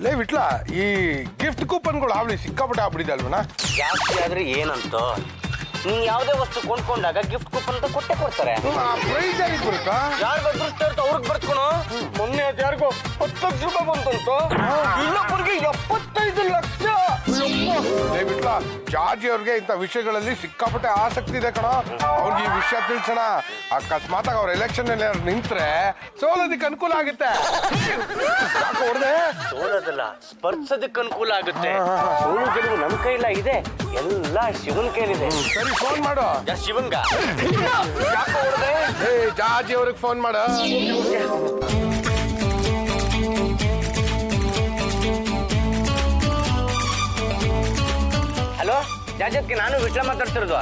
ಲೇ ವಿಟ್ಲ ಈ ಗಿಫ್ಟ್ ಕೂಪನ್ಗಳು ಅವಳಿ ಸಿಕ್ಕಾಪಟ್ಟೆ ಆಗ್ಬಿಟ್ಟಿದೆ ಅಲ್ವನಾ? ಜಾಸ್ತಿ ಆದ್ರೆ ಏನಂತ ನೀನ್ ಯಾವ್ದೇ ವಸ್ತು ಕೊಂಡ್ಕೊಂಡಾಗ ಗಿಫ್ಟ್ ಕೂಪನ್ ಅಂತ ಕೊಡ್ತಾರೆ. ಪ್ರೈಸ್ ಯಾರಿಗೆ ಬರುತ್ತಾ? ಯಾರು ಅದೃಷ್ಟ ಇರ್ತ ಅವ್ರಿಗೆ ಬರ್ತ್ಕೊಣ. ಮೊನ್ನೆ ಅದು ಯಾರಿಗೋ 10 ಲಕ್ಷ ರೂಪಾಯಿ ಬಂತಂತ, ಇನ್ನೊಬ್ಬರಿಗೆ 75 ಲಕ್ಷ. ಲೇ ವಿಟ್ಲ, ಜಾರ್ಜಿ ಅವ್ರಿಗೆ ಇಂಥ ವಿಷಯಗಳಲ್ಲಿ ಸಿಕ್ಕಾಪಟ್ಟೆ ಆಸಕ್ತಿ ಇದೆ ಕಣ. ಅವ್ರಿಗೆ ಈ ವಿಷಯ ತಿಳಿಸೋಣ. ಅಕಸ್ಮಾತ್ ಅವ್ರ ಎಲೆಕ್ಷನ್ ಅಲ್ಲಿ ನಿಂತ್ರೆ ಸೋಲೋದಕ್ಕೆ ಅನುಕೂಲ ಆಗುತ್ತೆ. ಯಾಕೆ ಹೊಡೆದೆ? ಸೋಲೋದಲ್ಲ, ಸ್ಪರ್ಶದಕ್ಕೆ ಅನುಕೂಲ ಆಗುತ್ತೆ. ಸೋಲು ಗೆಲುವು ನಮ್ ಕೈಲ ಇದೆ, ಎಲ್ಲ ಶಿವನ್ ಕೈಲಿದೆ. ಸರಿ, ಫೋನ್ ಮಾಡು. ಶಿವಂಗ ಯಾಕೆ ಹೊಡೆದೆ? ಜಾರ್ಜಿ ಅವ್ರಿಗೆ ಫೋನ್ ಮಾಡು. ಹಲೋ ಜಾಜತ್ಗೆ, ನಾನು ವಿಟ್ಲ ಮಾತಾಡ್ತಿರೋದು.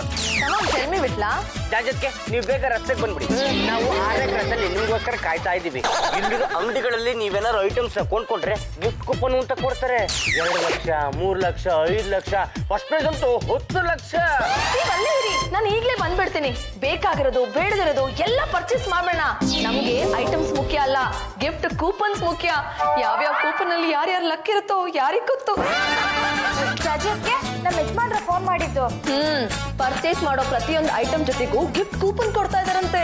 ವಿಟ್ಲಾ, ಜಾಜತ್ಗೆ ನೀವು ಬೇಗ ರಸ್ತೆಗೆ ಬಂದ್ಬಿಡಿ. ನಾವು 6ನೇ ಕ್ಲಾಸಲ್ಲಿ ನಿಮ್ಗೋಸ್ಕರ ಕಾಯ್ತಾ ಇದೀವಿ. ಇಲ್ಲಿರೋ ಅಂಗಡಿಗಳಲ್ಲಿ ನೀವೇನಾದ್ರು ಐಟಮ್ಸ್ ಕೊಂಡ್ಕೊಂಡ್ರೆ ಗಿಫ್ಟ್ ಕೂಪನ್ ಅಂತ ಕೊಡ್ತಾರೆ. 2 ಲಕ್ಷ, 3 ಲಕ್ಷ, 5 ಲಕ್ಷ, ಫಸ್ಟ್ ಪ್ರೈಸ್ ಅಂತೂ 10 ಲಕ್ಷ. ನಾನು ಈಗ್ಲೇ ಬಂದ್ಬಿಡ್ತೀನಿ. ಬೇಕಾಗಿರೋದು ಬೇಡದಿರೋದು ಎಲ್ಲ ಪರ್ಚೇಸ್ ಮಾಡೋಣ. ನಮ್ಗೆ ಐಟಮ್ಸ್ ಮುಖ್ಯ ಅಲ್ಲ, ಗಿಫ್ಟ್ ಕೂಪನ್ಸ್ ಮುಖ್ಯ. ಯಾವ್ಯಾವ ಕೂಪನ್ ಅಲ್ಲಿ ಯಾರ್ಯಾರು ಲಕ್ ಇರುತ್ತೋ ಯಾರಿಗ್ ಗೊತ್ತು. ಜಾಜತ್ಗೆ ನಮ್ಮ ಯಜಮಾನ್ರ ಫೋನ್ ಮಾಡಿದ್ದು. ಪರ್ಚೇಸ್ ಮಾಡೋ ಪ್ರತಿಯೊಂದು ಐಟಮ್ ಜೊತೆಗೂ ಗಿಫ್ಟ್ ಕೂಪನ್ ಕೊಡ್ತಾ ಇದಾರಂತೆ.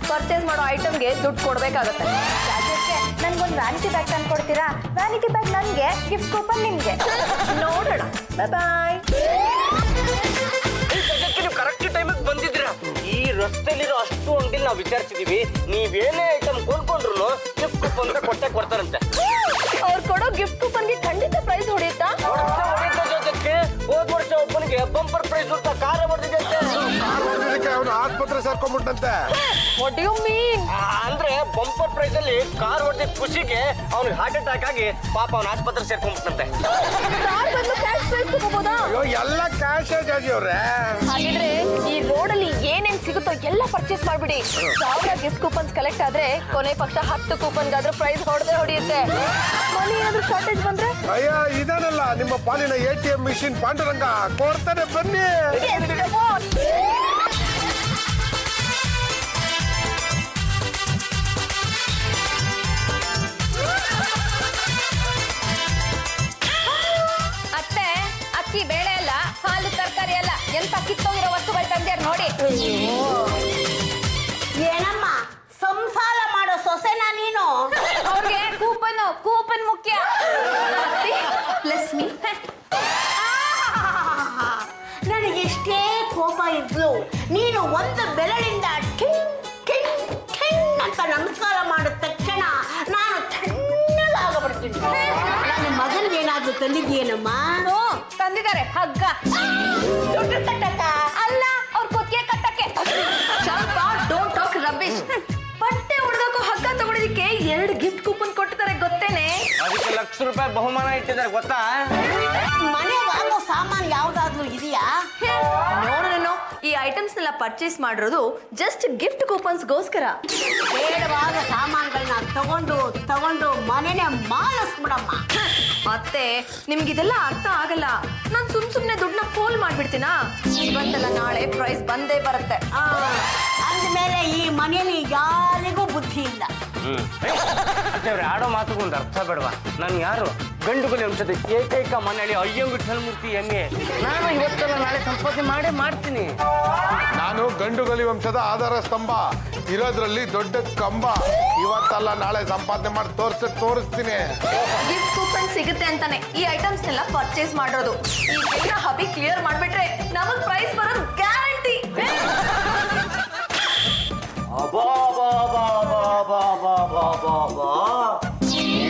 ಪರ್ಚೇಸ್ ಮಾಡೋ ಐಟಮ್ಗೆ ದುಡ್ಡು ಕೊಡ್ಬೇಕಾಗತ್ತೆ. ಜಾಜತ್ಗೆ ನನ್ಗೊಂದು ವ್ಯಾನಿಟಿ ಬ್ಯಾಗ್ ತಂದು ಕೊಡ್ತೀರಾ? ವ್ಯಾನಿಟಿ ಬ್ಯಾಗ್ ನನ್ಗೆ, ಗಿಫ್ಟ್ ಕೂಪನ್ ನಿಮ್ಗೆ. ನೋಡೋಣ. ಬಾಯ್. ನೀವು ಕರೆಕ್ಟ್ ಟೈಮಿಗೆ ಬಂದಿದ್ದೀರಾ. ಈ ರಸ್ತೆಲಿರೋ ಅಷ್ಟು ಅಂಗಡಿಲಿ ನಾವು ವಿಚಾರಿಸಿದೀವಿ, ನೀವೇನೇ ಐಟಮ್ ಕೊಂಡ್ಕೊಂಡ್ರು ಗಿಫ್ಟ್ ಕೂಪನ್ ಅಂತ ಕೊಡ್ತಾರಂತೆ. ಅವ್ರು ಕೊಡೋ ಗಿಫ್ಟ್ ಕೂಪನ್ಗೆ ಖಂಡಿತ ಪ್ರೈಸ್ ಹೊಡೆಯುತ್ತಾ? ಹೋದ್ ವರ್ಷ ಒಬ್ಬನಿಗೆ ಬಂಪರ್ ಪ್ರೈಸ್ ಅಂತ ಕಾರ ಹೊಡೆದಿದೆ. ಅವನು ಆಸ್ಪತ್ರೆ ಸೇರ್ಕೊಂಡ್ಬಿಟ್ಟಂತೆ. What do you mean? ಅಂದ್ರೆ ಬಂಪರ್ ಪ್ರೈಸ್ ಅಲ್ಲಿ ಕಾರ್ ಹೊಡೆದ ಖುಷಿಗೆ ಅವ್ನಿಗೆ ಹಾರ್ಟ್ ಅಟ್ಯಾಕ್ ಆಗಿ ಪಾಪ ಅವ್ನ ಆಸ್ಪತ್ರೆ ಸೇರ್ಕೊಂಡ್ಬಿಟ್ಟಂತೆ. ಕಾರ್ ಬದಲು ಕ್ಯಾಶ್ ಪ್ರೈಸ್ ತಗೋಬೋದಾ? ಅಯ್ಯೋ, ಎಲ್ಲ ಕ್ಯಾಶ್ ಜಾರ್ಜಿ ಅವ್ರೆ. ಹಾಗಿದ್ರೆ ಈ ರೋಡ್ ಅಲ್ಲಿ ಏನೇನ್ ಸಿಗುತ್ತೋ ಎಲ್ಲ ಪರ್ಚೇಸ್ ಮಾಡ್ಬಿಡಿ. 1000 ಗಿಫ್ಟ್ ಕೂಪನ್ಸ್ ಕಲೆಕ್ಟ್ ಆದ್ರೆ ಕೊನೆ ಪಕ್ಷ 10 ಕೂಪನ್ಗಾದ್ರೂ ಪ್ರೈಸ್ ಹೊಡೆಯುತ್ತೆ. ಮನಿ ಏನಾದ್ರೂ ಶಾರ್ಟೇಜ್ ಬಂದ್ರೆ ಅಯ್ಯ, ಇದಾನಲ್ಲ ನಿಮ್ಮ ಪಾಲಿನ ATM ಮಿಷಿನ್ ಪಾಂಡುರಂಗ ಕೊಡ್ತಾನೆ, ಬನ್ನಿ. ಅತ್ತೆ, ಅಕ್ಕಿ ಬೇಳೆ ಅಲ್ಲ, ಹಾಲು ತರಕಾರಿ ಅಲ್ಲ, ಎಂತ ಕಿತ್ತೋಗಿರೋ ವಸ್ತುಗಳು ತಂದ್ಯಾರ ನೋಡಿ. ಏನಮ್ಮ ಸಂಸಾರ ಮಾಡೋ ಸೊಸೆನಾ ನೀನು? ಅವ್ರಿಗೆ ಕೂಪನ್ ಮುಖ್ಯ. Plus me. ನನಗೆ ಎಷ್ಟೇ ಕೋಪ ಇದ್ಲು, ನೀನು ಒಂದು ಬೆರಳಿಂದ ಠಿಂಗ್ ಠಿಂಗ್ ಠಿಂಗ್ ಅಂತ ನಮಸ್ಕಾರ ಮಾಡಿದ ತಕ್ಷಣ ನಾನು ತಣ್ಣಗಾಗಬಿಡ್ತೀನಿ. ನನ್ನ ಮಗನಿಗೆ ಏನಾದ್ರೂ ತಂದಿದ್ದೀಯೇನಮ್ಮ? ತಂದಿದ್ದಾರೆ ಹಗ್ಗ. ದುಡ್ಡು ಕಟ್ಟಕ್ಕ ಅಲ್ಲ, ಅವ್ರ ಕೊತ್ತಿಗೆ ಕಟ್ಟಕ್ಕೆ. ಸ್ವಲ್ಪ ಡೋಂಟ್ ಟಾಕ್ ರಬ್ಬಿಶ್. ಬಟ್ಟೆ ಹುಡುಗಕ್ಕೂ ಹಗ್ಗ ತಗೊಳ್ಳೋದಿಕ್ಕೆ 2 ಗಿಫ್ಟ್ ಕೂಪನ್ ಕೊಟ್ಟಿದ್ದಾರೆ, ಗೊತ್ತೇನೆ? ಅದಕ್ಕೆ ಲಕ್ಷ ರೂಪಾಯಿ ಬಹುಮಾನ ಇಟ್ಟಿದ್ದಾರೆ, ಗೊತ್ತಾ? ಮನೆಗಾಗೋ ಸಾಮಾನು ಯಾವ್ದಾದ್ರು ಇದೆಯಾ? ನೋಡೋಣ, ಈ ಐಟಮ್ಸ್ ನೆಲ್ಲ ಪರ್ಚೇಸ್ ಮಾಡಿರೋದು ಜಸ್ಟ್ ಗಿಫ್ಟ್ ಕೂಪನ್ಸ್ಗೋಸ್ಕರ. ಬೇಡವಾದ ಸಾಮಾನುಗಳನ್ನ ತಗೊಂಡು ಮನೆನೇ ಮಾಲಿಸ್ಬಿಡಮ್ಮ. ಮತ್ತೆ ನಿಮ್ಗಿದೆಲ್ಲ ಅರ್ಥ ಆಗಲ್ಲ. ನಾನು ಸುಮ್ನೆ ದುಡ್ಡನ್ನ ಪೋಲ್ ಮಾಡ್ಬಿಡ್ತೀನಾ? ಇವತ್ತಲ್ಲ ನಾಳೆ ಪ್ರೈಸ್ ಬಂದೇ ಬರುತ್ತೆ. ಅಂದಮೇಲೆ ಈ ಮನೆಯಲ್ಲಿ ಯಾರಿಗೂ ಬುದ್ಧಿ ಇಲ್ಲ. ಅವ್ರು ಆಡೋ ಮಾತುಗೊಂದು ಅರ್ಥ ಬೇಡವಾ? ನಾನು ಯಾರು? ಗಂಡುಗುಲಿ ವಂಶದ ಏಕೈಕ ಮನೆಯಲ್ಲಿ ಅಯ್ಯಂ ವಿಠಲ್ ಮೂರ್ತಿ ಎಮ್ಮೆ. ನಾನು ಇವತ್ತಲ್ಲ ನಾಳೆ ಸಂಪಾದನೆ ಮಾಡ್ತೀನಿ. ನಾನು ಗಂಡುಗಲಿ ವಂಶದ ಆಧಾರ ಸ್ತಂಭ, ಇರೋದ್ರಲ್ಲಿ ದೊಡ್ಡ ಕಂಬ. ಇವತ್ತಲ್ಲ ನಾಳೆ ಸಂಪಾದನೆ ಮಾಡಿ ತೋರಿಸ್ತೀನಿ. ಗಿಫ್ಟ್ ಕೂಪನ್ ಸಿಗುತ್ತೆ ಅಂತಾನೆ ಈ ಐಟಮ್ಸ್ ನೆಲ್ಲ ಪರ್ಚೇಸ್ ಮಾಡಿರೋದು. ಈ ಬಿಲ್ನ ಹಬಿ ಕ್ಲಿಯರ್ ಮಾಡ್ಬಿಟ್ರೆ ನಮಗ್ ಪ್ರೈಸ್ ಬರೋದು ಗ್ಯಾರಂಟಿ.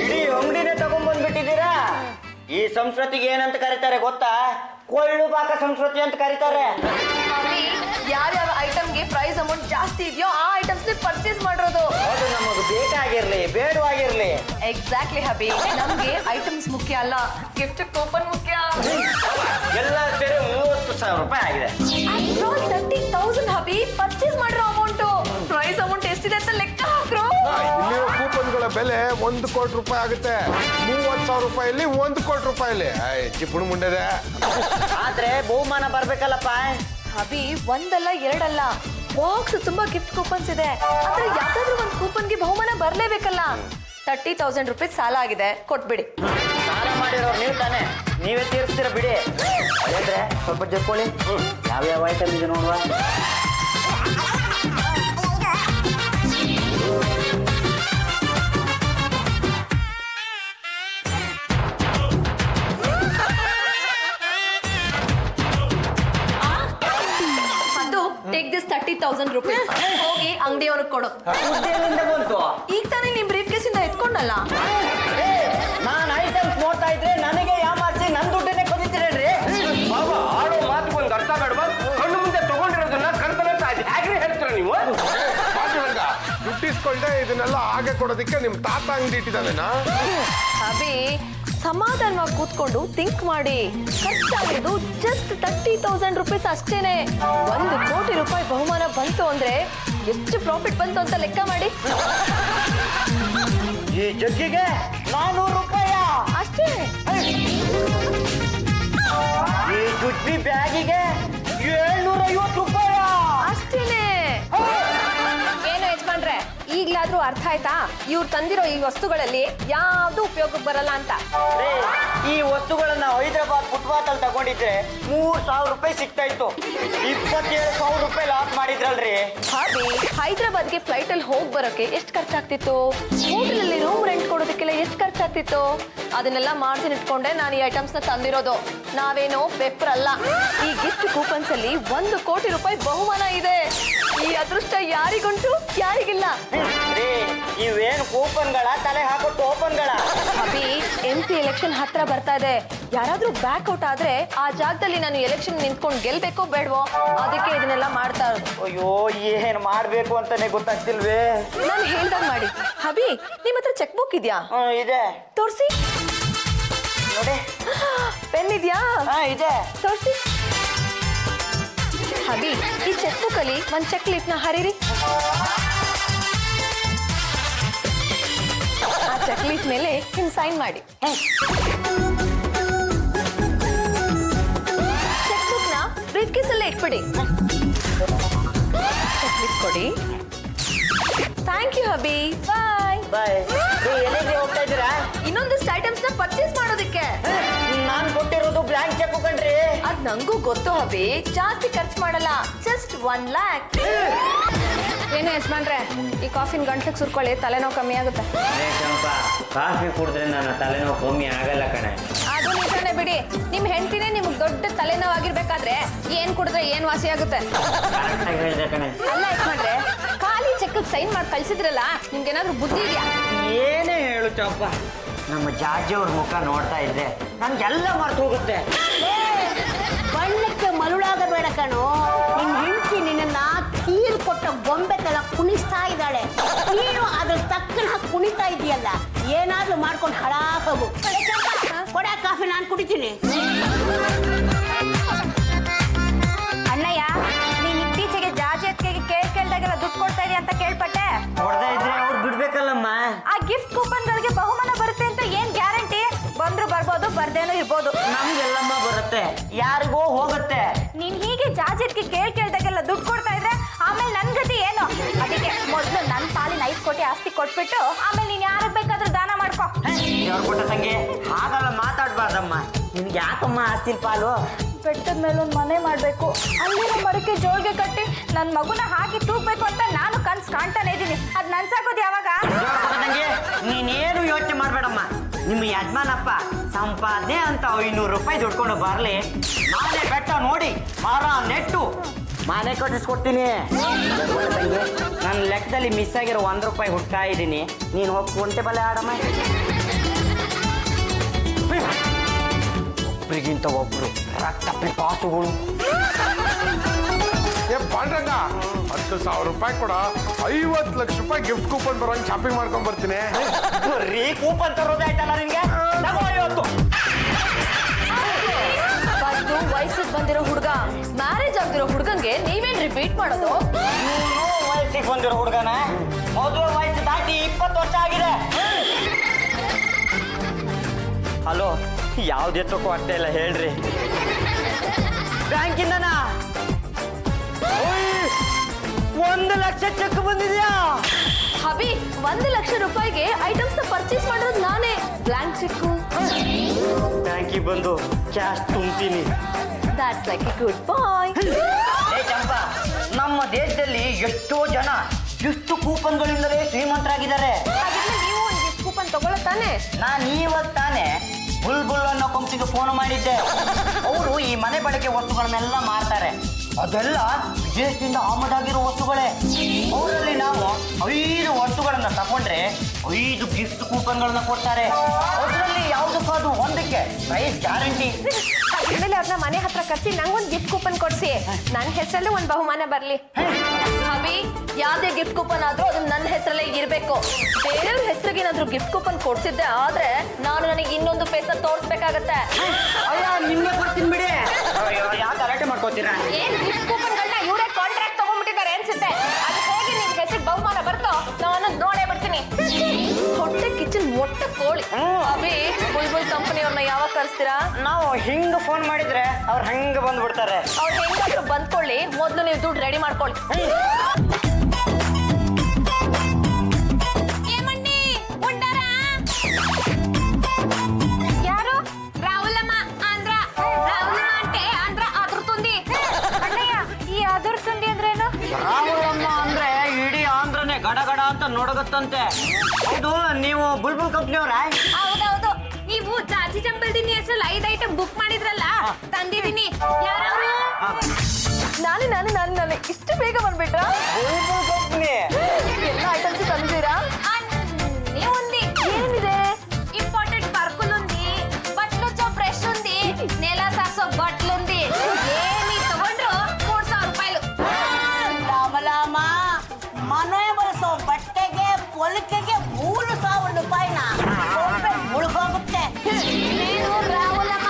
ಇಡೀ ಅಂಗಡಿನೇ ತಗೊಂಡ್ಬಂದ್ಬಿಟ್ಟಿದ್ದೀರಾ. ಈ ಸಂಸ್ಕೃತಿಗೆ ಏನಂತ ಕರೀತಾರೆ ಗೊತ್ತಾ? ಕೊಳ್ಳು ಬಾಕ ಸಂಸ್ಕೃತಿ ಅಂತ ಕರೀತಾರೆ. ಯಾವ್ಯಾವ ಐಟಮ್ಗೆ ಪ್ರೈಸ್ ಅಮೌಂಟ್ ಜಾಸ್ತಿ ಇದೆಯೋ ಆ ಐಟಮ್ಸ್ ಪರ್ಚೇಸ್ ಮಾಡಿರೋದು. ಅದು ನಮಗೆ ಬೇಕಾಗಿರ್ಲಿ ಬೇಡವಾಗಿರ್ಲಿ. ಎಕ್ಸಾಕ್ಟ್ಲಿ ಹಬಿ, ನಮ್ಗೆ ಐಟಮ್ಸ್ ಮುಖ್ಯ ಅಲ್ಲ, ಗಿಫ್ಟ್ ಕೂಪನ್ ಮುಖ್ಯ. ಎಲ್ಲ ಸೇರಿ 30,000 ರೂಪಾಯಿ ಆಗಿದೆ. 30,000 ಹಬಿ, ಪರ್ಚೇಸ್ ಮಾಡಿರೋ ಅಮೌಂಟ್. ಪ್ರೈಸ್ ಅಮೌಂಟ್ ಎಷ್ಟಿದೆ ಅಂತ ಲೆಕ್ಕ ಹಾಕ್ರು. ಇಲ್ಲಿರೋ ಕೂಪನ್ಗಳ ಬೆಲೆ 1 ಕೋಟಿ ರೂಪಾಯಿ ಆಗುತ್ತೆ. 30,000 ರೂಪಾಯಲ್ಲಿ 1 ಕೋಟಿ ರೂಪಾಯಿಲಿ ಚಿಪ್ಪುಣ ಮುಂಡೆದೆ. ಆದ್ರೆ ಬಹುಮಾನ ಬರ್ಬೇಕಲ್ಲಪ್ಪ. ಹಬಿ, ಒಂದಲ್ಲ ಎರಡಲ್ಲ, ಬಾಕ್ಸ್ ತುಂಬಾ ಗಿಫ್ಟ್ ಕೂಪನ್ಸ್ ಇದೆ. ಆದ್ರೆ ಯಾವ್ದಾದ್ರು ಒಂದು ಕೂಪನ್ಗೆ ಬಹುಮಾನ ಬರ್ಲೇಬೇಕಲ್ಲ. 30,000 ರುಪೀಸ್ ಸಾಲ ಆಗಿದೆ, ಕೊಟ್ಬಿಡಿ. ಸಾಲ ಮಾಡಿರೋರು ನೀವು ತಾನೆ, ನೀವೇ ತೀರಿಸ್ತೀರ ಬಿಡಿ. ಅದೇಂದ್ರೆ ಸ್ವಲ್ಪ ಜರ್ಕೊಳ್ಳಿ. ಯಾವ್ಯಾವ ಐಟಮ್ ಇದೆ ನೋಡುವ. ಅದು ಟೇಕ್ ದಿಸ್ 30,000 ರುಪೀಸ್. ಹೋಗಿ ಅಂಗಡಿಯವ್ರಿಗೆ ಕೊಡು. ಉದ್ಯೋಗದಿಂದ ಬಂತು. ಈಗ ತಾನೇ ನಿಮ್ ಬ್ರೀಫ್ ಕೇಸಿಂದ ಎತ್ಕೊಂಡಲ್ಲ. ನಾನು ಐಟಮ್ಸ್ ನೋಡ್ತಾ ಇದ್ರೆ ನನಗೆ ಯಾಮಾರಿಸಿ ನನ್ನ ದುಡ್ಡನ್ನೇ ಕೊದಿತೀರೇನ್ರಿ? ಬಾಬಾ ಆಡೋ ಮಾತು ಒಂದು ಅರ್ಥ ಬೇಡವಾ? ಕಣ್ಣು ಮುಂದೆ ತಗೊಂಡಿರೋದನ್ನ ಕಣ್ತನ ಹೇಗ್ರಿ ಹೇಳ್ತೀರ ನೀವು? ದುಡ್ಡಿಸ್ಕೊಂಡೆ ಇದನ್ನೆಲ್ಲ ಹಾಗೆ ಕೊಡೋದಿಕ್ಕೆ ನಿಮ್ ತಾತ ಅಂಗಡಿ ಇಟ್ಟಿದ್ದಾನೇನಾ? ಅಭಿ, ಸಮಾಧಾನವಾಗಿ ಕೂತ್ಕೊಂಡು ಥಿಂಕ್ ಮಾಡಿ. ಖರ್ಚಾಗಿರೋದು ಜಸ್ಟ್ 30,000 ರುಪೀಸ್ ಅಷ್ಟೇನೆ. 1 ಕೋಟಿ ರೂಪಾಯಿ ಬಹುಮಾನ ಬಂತು ಅಂದ್ರೆ ಎಷ್ಟು ಪ್ರಾಫಿಟ್ ಬಂತು ಅಂತ ಲೆಕ್ಕ ಮಾಡಿ. ಈ ಜಗ್ಗಿಗೆ 400 ರೂಪಾಯಿ ಅಷ್ಟೇ. ಈ ಜುಜ್ಬಿ ಬ್ಯಾಗಿಗೆ 750 ರೂಪಾಯಿ ಅಷ್ಟೇನೆ. ಏನು ಯಜಮಾನ್ರೆ, ಈಗ್ಲಾದ್ರೂ ಅರ್ಥ ಆಯ್ತಾ ಇವ್ರು ತಂದಿರೋ ಈ ವಸ್ತುಗಳಲ್ಲಿ ಯಾವ್ದು ಉಪಯೋಗಕ್ಕೆ ಬರಲ್ಲ ಅಂತ? ಈ ವಸ್ತುಗಳನ್ನ ಹೈದರಾಬಾದ್ ಫುಟ್ಪಾತ್ ಅಲ್ಲಿ ತಗೊಂಡಿದ್ರೆ 3,000 ರೂಪಾಯಿ ಸಿಗ್ತಾ ಇತ್ತು. 27,000 ರೂಪಾಯಿ ಲಾಸ್ ಮಾಡಿದ್ರಲ್ರಿ. ಹಾಗೆ ಹೈದರಾಬಾದ್ಗೆ ಫ್ಲೈಟ್ ಅಲ್ಲಿ ಹೋಗಿ ಬರೋಕೆ ಎಷ್ಟು ಖರ್ಚಾಗ್ತಿತ್ತು? ಹೋಟೆಲ್ ಅಲ್ಲಿ ರೂಮ್ ರೆಂಟ್ ಕೊಡೋದಕ್ಕೆಲ್ಲ ಎಷ್ಟು ಖರ್ಚಾಗ್ತಿತ್ತು? ಅದನ್ನೆಲ್ಲ ಮಾರ್ಜಿನ್ ಇಟ್ಕೊಂಡೆ ನಾನು ಈ ಐಟಮ್ಸ್ ನ ತಂದಿರೋದು. ನಾವೇನೋ ಪೆಪ್ಪರ್ ಅಲ್ಲ. ಈ ಗಿಫ್ಟ್ ಕೂಪನ್ಸ್ ಅಲ್ಲಿ 1 ಕೋಟಿ ರೂಪಾಯಿ ಬಹುಮಾನ ಇದೆ. ಈ ಅದೃಷ್ಟ ಯಾರಿಗುಂಟು, ಯಾರಿಗಿಲ್ಲ. ಇವೇನು ಕೂಪನ್ಗಳ, ತಲೆ ಹಾಕೋ ಟೋಪನ್ಗಳ? ಅಭಿ, MP ಎಲೆಕ್ಷನ್ ಹತ್ರ ಬರ್ತಾ ಇದೆ. ಯಾರಾದ್ರೂ ಬ್ಯಾಕ್ ಔಟ್ ಆದ್ರೆ ಆ ಜಾಗದಲ್ಲಿ ನಾನು ಎಲೆಕ್ಷನ್ ನಿಂತ್ಕೊಂಡು ಗೆಲ್ಬೇಕೋ ಬೇಡವೋ, ಅದಕ್ಕೆ ಇದನ್ನೆಲ್ಲ ಮಾಡ್ತಾ ಇರೋದು. ಅಯ್ಯೋ, ಏನ್ ಮಾಡ್ಬೇಕು ಅಂತಾನೆ ಗೊತ್ತಾಗ್ತಿಲ್ವೇ. ನಾನು ಹೇಳ್ದಂಗ್ ಮಾಡಿ. ಅಭಿ, ನಿಮ್ ಹತ್ರ ಚೆಕ್ ಬುಕ್ ಇದ್ಯಾ? ಇದೆ, ತೋರ್ಸಿ. ನೋಡಿ. ಪೆನ್ ಇದ್ಯಾ? ಇದೆ, ತೋರ್ಸಿ. ಅಭಿ, ಈ ಚೆಕ್ ಬುಕ್ ಅಲ್ಲಿ ಒಂದ್ ಚೆಕ್ ಲೀಫ್ ನ ಹರಿರಿ. ಆ ಚೆಕ್ ಲೀಫ್ ಮೇಲೆ ಹಿಂಗ್ ಸೈನ್ ಮಾಡಿ. ಚೆಕ್ ಬುಕ್ ನ ಬ್ರೀಫ್ ಕೇಸ್ ಅಲ್ಲೇ ಇಟ್ಬಿಡಿ. ಚೆಕ್ ಲೀಫ್ ಕೊಡಿ. Thank you Abhi. Bye bye. ಎಲ್ಲಿಗೆ ಹೋಗ್ತಾ ಇದ್ದೀರಾ? ಇನ್ನೊಂದಿಷ್ಟು ಐಟಮ್ಸ್ ನ ಪರ್ಚೇಸ್ ಮಾಡೋದಕ್ಕೆ. ನಾನ್ ಕೊಟ್ಟಿರೋದು ಬ್ಲಾಂಕ್ ಚೆಕ್ ಕಣ್ರಿ. ಅದ್ ನಂಗೂ ಗೊತ್ತು ಅಭಿ, ಜಾಸ್ತಿ ಖರ್ಚು ಮಾಡಲ್ಲ, ಜಸ್ಟ್ 1 lakh. ಏನು ಯಜಮಾನ್ರೆ, ಈ ಕಾಫಿನ ಗಂಟ್ಲಿಗೆ ಸುರ್ಕೊಳ್ಳಿ, ತಲೆನೋವು ಕಮ್ಮಿ ಆಗುತ್ತೆ. ಕಾಫಿ ಕುಡಿದ್ರೆ ನನ್ನ ತಲೆನೋವು ಕಮ್ಮಿ ಆಗಲ್ಲ ಕಣೆ. ಅದು ನಿಜಾನೇ ಬಿಡಿ. ನಿಮ್ ಹೆಂಡತಿನೇ ನಿಮ್ಗೆ ದೊಡ್ಡ ತಲೆನೋವು ಆಗಿರ್ಬೇಕಾದ್ರೆ ಏನ್ ಕುಡಿದ್ರೆ ಏನ್ ವಾಸಿ ಆಗುತ್ತೆ? ಹೇಳಿದೆ ಕಣೆ. ಅಲ್ಲ ಯಜಮಾನ್ರೆ, ಖಾಲಿ ಚೆಕ್ ಸೈನ್ ಮಾಡಿ ಕಳ್ಸಿದ್ರಲ್ಲ, ನಿಮ್ಗೇನಾದ್ರೂ ಬುದ್ಧಿ ಇದೆಯಾ? ಏನೇ ಹೇಳು ಚಂಪ, ನಮ್ಮ ಜಾಜಿ ಅವ್ರ ಮುಖ ನೋಡ್ತಾ ಇದ್ರೆ ನನ್ಗೆಲ್ಲ ಮರ್ತು ಹೋಗುತ್ತೆ. ಬಣ್ಣಕ್ಕೆ ಮರುಳಾಗಬೇಡ ಕಣೋ. ನಿನ್ ಹೆಂಡತಿ ನಿನ್ನ ಕೀಲ್ ಕೊಟ್ಟ ಗೊಂಬೆ ತರ ಕುಣಿಸ್ತಾ ಇದ್ದಾಳೆ. ನೀನು ಅದ್ರ ತಕ್ಕನ ಕುಣಿತಾ ಇದೆಯಲ್ಲ, ಏನಾದ್ರೂ ಮಾಡ್ಕೊಂಡು ಹಳಾಕೋಗು. ಕೊಡ ಕಾಫಿ, ನಾನು ಕುಡಿತೀನಿ. ಅಣ್ಣಯ್ಯ, ನೀನ್ ಇತ್ತೀಚೆಗೆ ಜಾಜಿ ಅತ್ತಿಗೆಗೆ ಕೇಳ್ದಾಗೆಲ್ಲ ದುಡ್ಡು ಕೊಡ್ತಾ ಇದೀಯ ಅಂತ ಕೇಳ್ಪಟ್ಟೆ. ಕೊಡ್ತಾ ಇದ್ರೆ ಅವ್ರು ಬಿಡ್ಬೇಕಲ್ಲಮ್ಮ. ಆ ಗಿಫ್ಟ್ ಕೂಪನ್ಗಳಿಗೆ ಬಹುಮಾನ ಬರುತ್ತೆ ಅಂತ ಏನ್ ಗ್ಯಾರಂಟಿ? ಬಂದ್ರು ಬರ್ಬೋದು, ಬರ್ದೇನೋ ಇರ್ಬೋದು. ನಮ್ಗೆಲ್ಲಮ್ಮ ಬರುತ್ತೆ, ಯಾರಿಗೋ ಹೋಗುತ್ತೆ. ನೀನ್ ಹೀಗೆ ಜಾಜಿತ್ಗೆ ಕೇಳ್ದಾಗೆಲ್ಲ ದುಡ್ಡು ಕೊಡ್ತಾ ಇದ್ರೆ ಆಮೇಲೆ ನನ್ ಗತಿ ಏನು? ಅದಕ್ಕೆ ಮೊದ್ಲು ನನ್ ಪಾಲಿನ 5 ಕೋಟಿ ಆಸ್ತಿ ಕೊಟ್ಬಿಟ್ಟು ಆಮೇಲೆ ನೀನ್ ಯಾರಿಗ್ ಬೇಕಾದ್ರೂ ದಾನ ಮಾಡ್ಕೊ. ದೇವ್ರ ಕೊಟ್ಟ ತಂಗಿ, ಹಾಗಲ್ಲ ಮಾತಾಡ್ಬಾರ್ದಮ್ಮ. ನಿನ್ಗೆ ಯಾಕಮ್ಮ ಆಸ್ತಿ ಪಾಲು? ಬೆಟ್ಟದ ಮೇಲೆ ಒಂದು ಮನೆ ಮಾಡ್ಬೇಕು, ಅಲ್ಲಿರೋ ಮರಕ್ಕೆ ಜೋಳಿಗೆ ಕಟ್ಟಿ ನನ್ನ ಮಗುನ ಹಾಕಿ ತೂಗ್ಬೇಕು ಅಂತ ನಾನು ಕನ್ಸು ಕಾಣ್ತಾನೆ ಇದ್ದೀನಿ. ಅದ್ ನನ್ಸಾಗೋದು ಯಾವಾಗ? ದೇವ್ರ ಕೊಟ್ಟ ತಂಗಿ, ನೀನೇನು ಯೋಚನೆ ಮಾಡ್ಬೇಡಮ್ಮ. ನಿಮ್ಮ ಯಜಮಾನಪ್ಪ ಸಂಪಾದನೆ ಅಂತ 500 ರೂಪಾಯಿ ದುಡ್ಕೊಂಡು ಬರ್ಲಿ, ನಾನೇ ಬೆಟ್ಟ ನೋಡಿ ಮರ ನೆಟ್ಟು ಮನೆ ಕಟ್ಟಿಸ್ಕೊಡ್ತೀನಿ. ನನ್ನ ಲೆಕ್ಕದಲ್ಲಿ ಮಿಸ್ ಆಗಿರೋ 1 ರೂಪಾಯಿ ಹುಡ್ತಾ ಇದ್ದೀನಿ. ನೀನು ಹೋಗಿ ಕುಂಟೆ ಬಲೆ ಆಡಮ್ಮ. ಒಬ್ರಿಗಿಂತ ಒಬ್ರು ರಕ್ತ ಪಿಪಾಸುಗಳು. ಪಾಂಡ್ರಂಗ, 10,000 ರೂಪಾಯಿ ಕೊಡ, 50 ಲಕ್ಷ ರೂಪಾಯಿ ಗಿಫ್ಟ್ ಕೂಪನ್ ಬರೋಂಗ್ ಶಾಪಿಂಗ್ ಮಾಡ್ಕೊಂಡ್ ಬರ್ತೀನಿ. ಬರೀ ಕೂಪನ್ ತರೋದಾಯ್ತಲ್ಲ ನಿನ್ಗೆ. ಬಂದು ವಯಸ್ಸಿಗೆ ಬಂದಿರೋ ಹುಡುಗ, ಮ್ಯಾರೇಜ್ ಆಗ್ದಿರೋ ಹುಡುಗಂಗೆ ನೀವೇನ್ ರಿಪೀಟ್ ಮಾಡೋದು? ವಯಸ್ಸಿಗೆ ಬಂದಿರೋ ಹುಡುಗನ ಮೊದಲು ವಯಸ್ಸು ದಾಟಿ 20 ವರ್ಷ ಆಗಿದೆ. ಹಲೋ, ಯಾವ್ದು ಎತ್ತಕ್ಕೂ ಆಗ್ತಾ ಇಲ್ಲ ಹೇಳ್ರಿ. ಬ್ಯಾಂಕಿಂದನಾ 1 ಲಕ್ಷ ಚೆಕ್ ಬಂದಿದ್ಯಾ? ಹಬಿ 1,00,000 ರೂಪಾಯಿಗೆ ಐಟಮ್ಸ್ ನ ಪರ್ಚೇಸ್ ಮಾಡಿರೋದು ನಾನೇ. Blank cheque. ಬ್ಯಾಂಕಿಗೆ ಬಂದು ಕ್ಯಾಶ್ ತುಂಬ್ತೀನಿ. That's like a good boy. ಏ ಚಂಪಾ, ನಮ್ಮ ದೇಶದಲ್ಲಿ ಎಷ್ಟೋ ಜನ ಗಿಫ್ಟ್ ಕೂಪನ್ಗಳಿಂದಲೇ ಶ್ರೀಮಂತರಾಗಿದ್ದಾರೆ. ಹಾಗಿದ್ರೆ ನೀವು ಒಂದು ಗಿಫ್ಟ್ ಕೂಪನ್ ತಗೊಳ್ಳತಾನೆ. ನಾನು ಇವತ್ತು ತಾನೇ ಬುಲ್ಬುಲ್ ಅನ್ನೋ ಕಂಪ್ನಿಗೆ ಫೋನ್ ಮಾಡಿದ್ದೆ. ಅವರು ಈ ಮನೆ ಬಳಕೆ ವಸ್ತುಗಳನ್ನೆಲ್ಲ ಮಾರ್ತಾರೆ. ಅದೆಲ್ಲ ವಿದೇಶದಿಂದ ಆಮದಾಗಿರೋ ವಸ್ತುಗಳೇ. ಅವರಲ್ಲಿ ನಾವು 5 ವಸ್ತುಗಳನ್ನ ತಗೊಂಡ್ರೆ 5 ಗಿಫ್ಟ್ ಕೂಪನ್ಗಳನ್ನ ಕೊಡ್ತಾರೆ. ಅದರಲ್ಲಿ ಯಾವುದಕ್ಕಾದ್ರೂ ಒಂದಕ್ಕೆ ಪ್ರೈಸ್ ಗ್ಯಾರಂಟಿ. ಆಮೇಲೆ ಅವ್ರನ್ನ ಮನೆ ಹತ್ರ ಕರ್ಸಿ ನಂಗೊಂದು ಗಿಫ್ಟ್ ಕೂಪನ್ ಕೊಡ್ಸಿ. ನನ್ನ ಹೆಸರಲ್ಲೇ ಒಂದು ಬಹುಮಾನ ಬರ್ಲಿ. ಹಬಿ, ಯಾವ್ದೇ ಗಿಫ್ಟ್ ಕೂಪನ್ ಆದ್ರೂ ಅದು ನನ್ನ ಹೆಸರಲ್ಲೇ ಇರ್ಬೇಕು. ಬೇರೆಯವ್ರ ಹೆಸರಿಗೆ ಏನಾದ್ರು ಗಿಫ್ಟ್ ಕೂಪನ್ ಕೊಡ್ಸಿದ್ದೆ ಆದ್ರೆ ನಾನು ನನಗೆ ಇನ್ನೊಂದು ಪೇಸ ತೋರಿಸ್ಬೇಕಾಗತ್ತೆ. ಅಯ್ಯ, ನಿಮ್ಗೆ ಕೊಡ್ತೀನಿ ಬಿಡಿ. ಯಾಕೆ ಗಲಾಟೆ ಮಾಡ್ಕೋತೀರಾ? ಏನ್ ಗಿಫ್ಟ್ ಕೂಪನ್ಗಳನ್ನ ಇವರೇ ಕಾಂಟ್ರಾಕ್ಟ್ ತಗೊಂಡ್ಬಿಟ್ಟಿದ್ದಾರೆ ಅನ್ಸುತ್ತೆ. ಅದು ಹೇಗೆ ನಿಮ್ಗೆ ಹೆಸರಿಗೆ ಬಹುಮಾನ ಬರ್ತೋ ನಾನು ನೋಡೇ ಬಿಡ್ತೀನಿ. ಹೊಟ್ಟೆ ಕಿಚನ್ ಮೊಟ್ಟೆ ಕೋಳಿ. ಅಭಿ, ಬುಲ್ಬುಲ್ ಕಂಪನಿಯವ್ರನ್ನ ಯಾವಾಗ ಕರೆಸ್ತೀರಾ? ನಾವು ಹಿಂಗ ಫೋನ್ ಮಾಡಿದ್ರೆ ಅವ್ರು ಹಂಗ ಬಂದ್ಬಿಡ್ತಾರೆ. ಅವ್ರು ಹೆಂಗಾದ್ರೂ ಬಂದ್ಕೊಳ್ಳಿ, ಮೊದ್ಲು ನೀವು ದುಡ್ಡು ರೆಡಿ ಮಾಡ್ಕೊಳ್ಳಿ. ಯಾರು? ರಾಹುಲಮ್ಮ ಆಂಧ್ರ. ರಾಹುಲಮ್ಮ అంటే ಆಂಧ್ರ ಅದುರ್ತುಂದಿ. ಅಣ್ಣಯ್ಯ, ಈ ಅದುರ್ತುಂದಿ ಅಂದ್ರೇನು? ರಾಹುಲಮ್ಮ ಅಂದ್ರೆ ಇಡೀ ಆಂಧ್ರನೇ ಗಡಗಡ ಅಂತ ನೋಡಗತ್ತಂತೆ. ಹೌದು, ನೀವು ಬುಲ್ಬುಲ್ ಕಂಪ್ನಿಯವ್ರ? ಹೌದೌದು. ನೀವು ಜಾಜಿ ಜಂಬಲ್ದಿನಿ ಹೆಸರಲ್ಲಿ 5 ಐಟಮ್ ಬುಕ್ ಮಾಡಿದ್ರಲ್ಲ, ತಂದಿದ್ದೀನಿ. ಯಾರವರು? ನಾನೇ. ಇಷ್ಟು ಬೇಗ ಬಂದ್ಬಿಟ್ರಾ? ಬುಲ್ಬುಲ್ ಕಂಪ್ನಿ ಎಲ್ಲ ಐಟಮ್ಸ್ ತಂದಿದ್ದೀರಾ? ನೀವೊಂದಿ ಏನಿದೆ? ఇంపార్టెంట్ పర్కులు ఉంది, బట్టలు వచ్చే బ్రష్ ఉంది, నెల సాక్సో బట్టలు ఉంది. ఏమి తಗೊಂಡ್ರು 3,000 ರೂಪಾಯಿ. ರಾಮಲಾಮ, ಮನೆ ಬಳಸೋ ಬಟ್ಟೆಗೆ ಹೊಲಿಕೆಗೆ 3,000 ರೂಪಾಯಿನ ಮುಳುಗೋಗುತ್ತೆ. నేను రావులమ్మ